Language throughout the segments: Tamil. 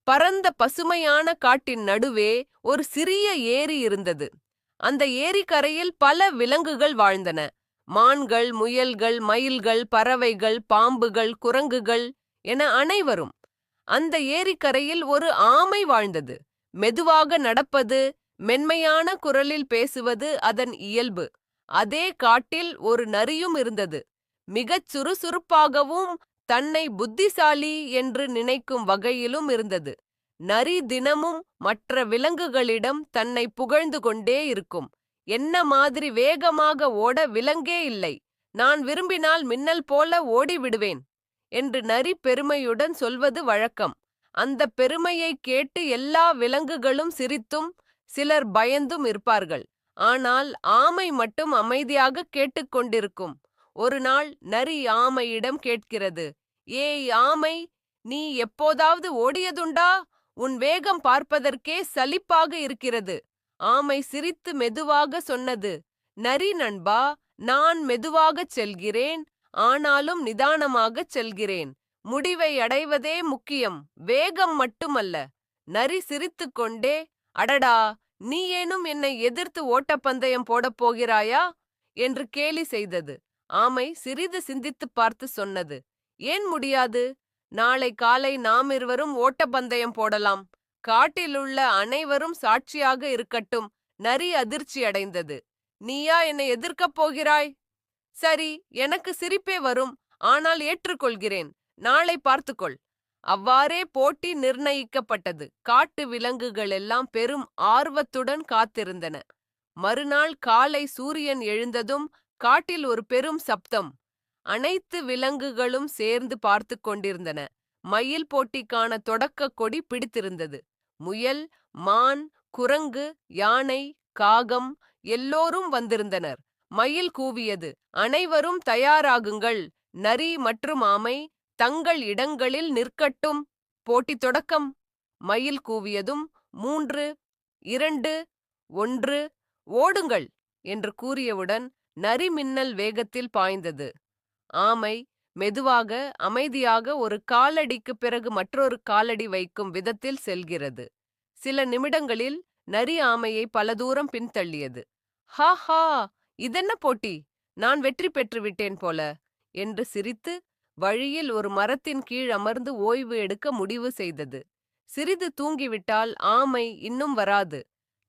பரந்த பசுமையான காட்டின் நடுவே ஒரு சிறிய ஏரி இருந்தது. அந்த ஏரிக்கரையில் பல விலங்குகள் வாழ்ந்தன. மான்கள், முயல்கள், மயில்கள், பறவைகள், பாம்புகள், குரங்குகள் என அனைவரும். அந்த ஏரிக்கரையில் ஒரு ஆமை வாழ்ந்தது. மெதுவாக நடப்பது, மென்மையான குரலில் பேசுவது அதன் இயல்பு. அதே காட்டில் ஒரு நரியும் இருந்தது. மிகச் சுறுசுறுப்பாகவும் தன்னை புத்திசாலி என்று நினைக்கும் வகையிலும் இருந்தது. நரி தினமும் மற்ற விலங்குகளிடம் தன்னை புகழ்ந்து கொண்டே இருக்கும். என்ன மாதிரி வேகமாக ஓட விலங்கே இல்லை. நான் விரும்பினால் மின்னல் போல ஓடி விடுவேன் என்று நரி பெருமையுடன் சொல்வது வழக்கம். அந்த பெருமையை கேட்டு எல்லா விலங்குகளும் சிரித்தும் சிலர் பயந்தும் இருப்பார்கள். ஆனால் ஆமை மட்டும் அமைதியாக கேட்டுக்கொண்டிருக்கும். ஒரு நாள் நரி ஆமையிடம் கேட்கிறது, ஏய் ஆமை, நீ எப்போதாவது ஓடியதுண்டா? உன் வேகம் பார்ப்பதற்கே சலிப்பாக இருக்கிறது. ஆமை சிரித்து மெதுவாக சொன்னது, நரி நண்பா, நான் மெதுவாகச் செல்கிறேன், ஆனாலும் நிதானமாகச் செல்கிறேன். முடிவை அடைவதே முக்கியம், வேகம் மட்டுமல்ல. நரி சிரித்துக்கொண்டே, அடடா, நீ ஏனும் என்னை எதிர்த்து ஓட்டப்பந்தயம் போடப் போகிறாயா என்று கேலி செய்தது. ஆமை சிறிது சிந்தித்துப் பார்த்து சொன்னது, ஏன் முடியாது? நாளை காலை நாம் இருவரும் ஓட்டப்பந்தயம் போடலாம். காட்டிலுள்ள அனைவரும் சாட்சியாக இருக்கட்டும். நரி அதிர்ச்சி அடைந்தது. நீயா என்னை எதிர்க்கப் போகிறாய்? சரி, எனக்கு சிரிப்பே வரும், ஆனால் ஏற்றுக்கொள்கிறேன். நாளை பார்த்துக்கொள். அவ்வாறே போட்டி நிர்ணயிக்கப்பட்டது. காட்டு விலங்குகள் எல்லாம் பெரும் ஆர்வத்துடன் காத்திருந்தன. மறுநாள் காலை சூரியன் எழுந்ததும் காட்டில் ஒரு பெரும் சப்தம். அனைத்து விலங்குகளும் சேர்ந்து பார்த்து கொண்டிருந்தன. மயில் போட்டிக்கான தொடக்க கொடி பிடித்திருந்தது. முயல், மான், குரங்கு, யானை, காகம் எல்லோரும் வந்திருந்தனர். மயில் கூவியது, அனைவரும் தயாராகுங்கள். நரி மற்றும் ஆமை தங்கள் இடங்களில் நிற்கட்டும். போட்டி தொடக்கம். மயில் கூவியதும் 3, 2, 1 ஓடுங்கள் என்று கூறியவுடன் நரி மின்னல் வேகத்தில் பாய்ந்தது. ஆமை மெதுவாக, அமைதியாக ஒரு காலடிக்கு பிறகு மற்றொரு காலடி வைக்கும் விதத்தில் செல்கிறது. சில நிமிடங்களில் நரி ஆமையை பல தூரம் பின்தள்ளியது. ஹா ஹா, இதென்ன போட்டி? நான் வெற்றி பெற்று விட்டேன் போல என்று சிரித்து வழியில் ஒரு மரத்தின் கீழ் அமர்ந்து ஓய்வு எடுக்க முடிவு செய்தது. சிறிது தூங்கிவிட்டால் ஆமை இன்னும் வராது.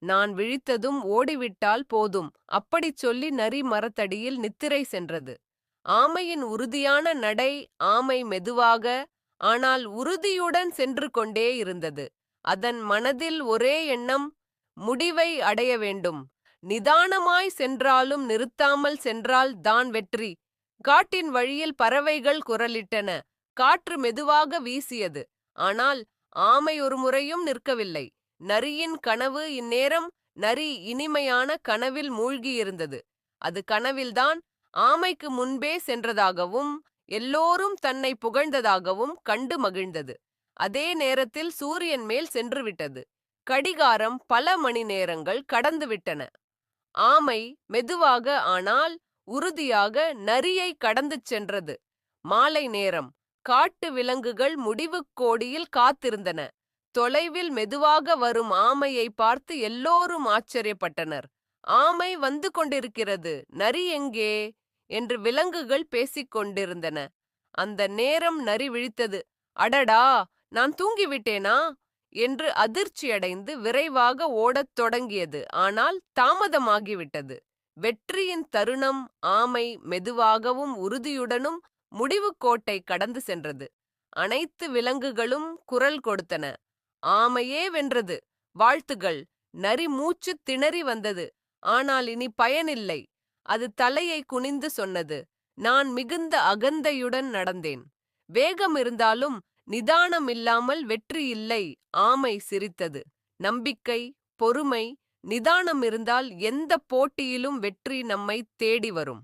நான் விழித்ததும் ஓடிவிட்டால் போதும், அப்படிச் சொல்லி நரி மரத்தடியில் நித்திரை சென்றது. ஆமையின் உறுதியான நடை ஆமை மெதுவாக, ஆனால் உறுதியுடன் சென்று கொண்டே இருந்தது. அதன் மனதில் ஒரே எண்ணம், முடிவை அடைய வேண்டும். நிதானமாய் சென்றாலும் நிறுத்தாமல் சென்றால் தான் வெற்றி. காட்டின் வழியில் பறவைகள் குரலிட்டன. காற்று மெதுவாக வீசியது. ஆனால் ஆமை ஒரு முறையும் நிற்கவில்லை. நரியின் கனவு இந்நேரம் நரி இனிமையான கனவில் மூழ்கியிருந்தது. அது கனவில்தான் ஆமைக்கு முன்பே சென்றதாகவும் எல்லோரும் தன்னை புகழ்ந்ததாகவும் கண்டு மகிழ்ந்தது. அதே நேரத்தில் சூரியன் மேல் சென்றுவிட்டது. கடிகாரம் பல மணி நேரங்கள் கடந்துவிட்டன. ஆமை மெதுவாக ஆனால் உறுதியாக நரியை கடந்து சென்றது. மாலை நேரம். காட்டு விலங்குகள் முடிவுக் கோடியில் காத்திருந்தன. தொலைவில் மெதுவாக வரும் ஆமையை பார்த்து எல்லோரும் ஆச்சரியப்பட்டனர். ஆமை வந்து கொண்டிருக்கிறது, நரி எங்கே என்று விலங்குகள் பேசிக் கொண்டிருந்தன. அந்த நேரம் நரி விழித்தது. அடடா, நான் தூங்கிவிட்டேனா என்று அதிர்ச்சியடைந்து விரைவாக ஓடத் தொடங்கியது. ஆனால் தாமதமாகிவிட்டது. வெற்றியின் தருணம். ஆமை மெதுவாகவும் உறுதியுடனும் முடிவுக்கோட்டை கடந்து சென்றது. அனைத்து விலங்குகளும் குரல் கொடுத்தன. ஆமையே வென்றது, வாழ்த்துகள். நரி மூச்சு திணறி வந்தது. ஆனால் இனி பயனில்லை. அது தலையை குனிந்து சொன்னது, நான் மிகுந்த அகந்தையுடன் நடந்தேன். வேகம் இருந்தாலும் நிதானம் இல்லாமல் வெற்றி இல்லை. ஆமை சிரித்தது. நம்பிக்கை, பொறுமை, நிதானம் இருந்தால் எந்த போட்டியிலும் வெற்றி நம்மை தேடி வரும்.